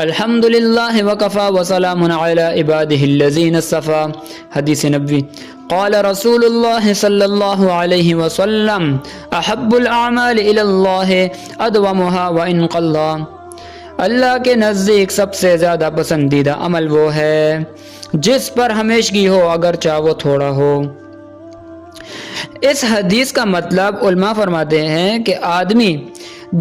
الحمدللہ وکفا وسلام علی عبادہ الذین اصطفی۔ حدیث نبوی۔ قال رسول اللہ صلی اللہ علیہ وسلم احب الاعمال الی اللہ ادومها وان قل۔ اللہ کے نزدیک سب سے زیادہ پسندیدہ عمل وہ ہے جس پر ہمیشگی ہو اگرچہ وہ تھوڑا ہو۔ اس حدیث کا مطلب علماء فرماتے ہیں کہ آدمی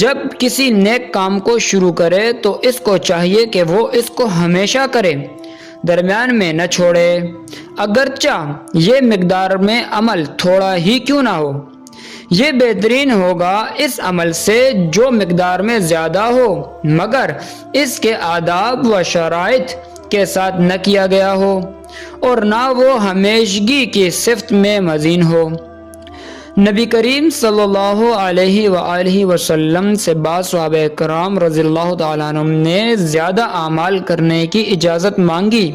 جب کسی نیک کام کو شروع کرے تو اس کو چاہیے کہ وہ اس کو ہمیشہ کرے، درمیان میں نہ چھوڑے، اگرچہ یہ مقدار میں عمل تھوڑا ہی کیوں نہ ہو۔ یہ بہترین ہوگا اس عمل سے جو مقدار میں زیادہ ہو مگر اس کے آداب و شرائط کے ساتھ نہ کیا گیا ہو اور نہ وہ ہمیشگی کی صفت میں مزین ہو۔ نبی کریم صلی اللہ علیہ وآلہ وسلم سے بعض صحابہ کرام رضی اللہ تعالیٰ عنہم نے زیادہ اعمال کرنے کی اجازت مانگی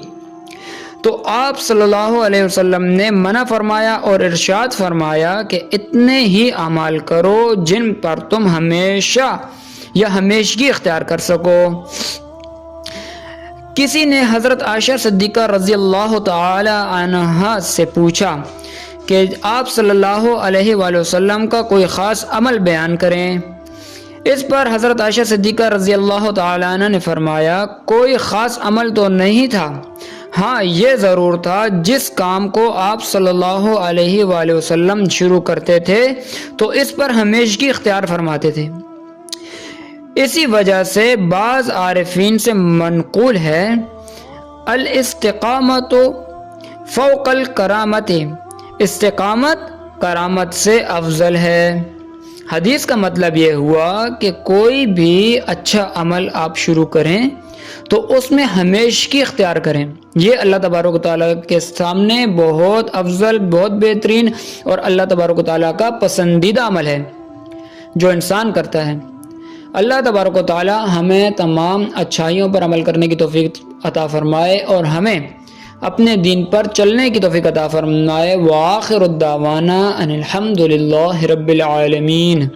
تو آپ صلی اللہ علیہ وسلم نے منع فرمایا اور ارشاد فرمایا کہ اتنے ہی اعمال کرو جن پر تم ہمیشہ یا ہمیشگی اختیار کر سکو۔ کسی نے حضرت عائشہ صدیقہ رضی اللہ تعالی عنہا سے پوچھا کہ آپ صلی اللہ علیہ وآلہ وسلم کا کوئی خاص عمل بیان کریں۔ اس پر حضرت عائشہ صدیقہ رضی اللہ تعالی عنہ نے فرمایا کوئی خاص عمل تو نہیں تھا، ہاں یہ ضرور تھا جس کام کو آپ صلی اللہ علیہ وآلہ وسلم شروع کرتے تھے تو اس پر ہمیشگی اختیار فرماتے تھے۔ اسی وجہ سے بعض عارفین سے منقول ہے الاستقامت فوق الکرامت، استقامت کرامت سے افضل ہے۔ حدیث کا مطلب یہ ہوا کہ کوئی بھی اچھا عمل آپ شروع کریں تو اس میں ہمیشگی اختیار کریں۔ یہ اللہ تبارک و تعالیٰ کے سامنے بہت افضل، بہت بہترین اور اللہ تبارک و تعالیٰ کا پسندیدہ عمل ہے جو انسان کرتا ہے۔ اللہ تبارک و تعالیٰ ہمیں تمام اچھائیوں پر عمل کرنے کی توفیق عطا فرمائے اور ہمیں اپنے دین پر چلنے کی توفیق عطا فرمائے۔ وآخر الدعوانا ان الحمد للہ رب العالمین۔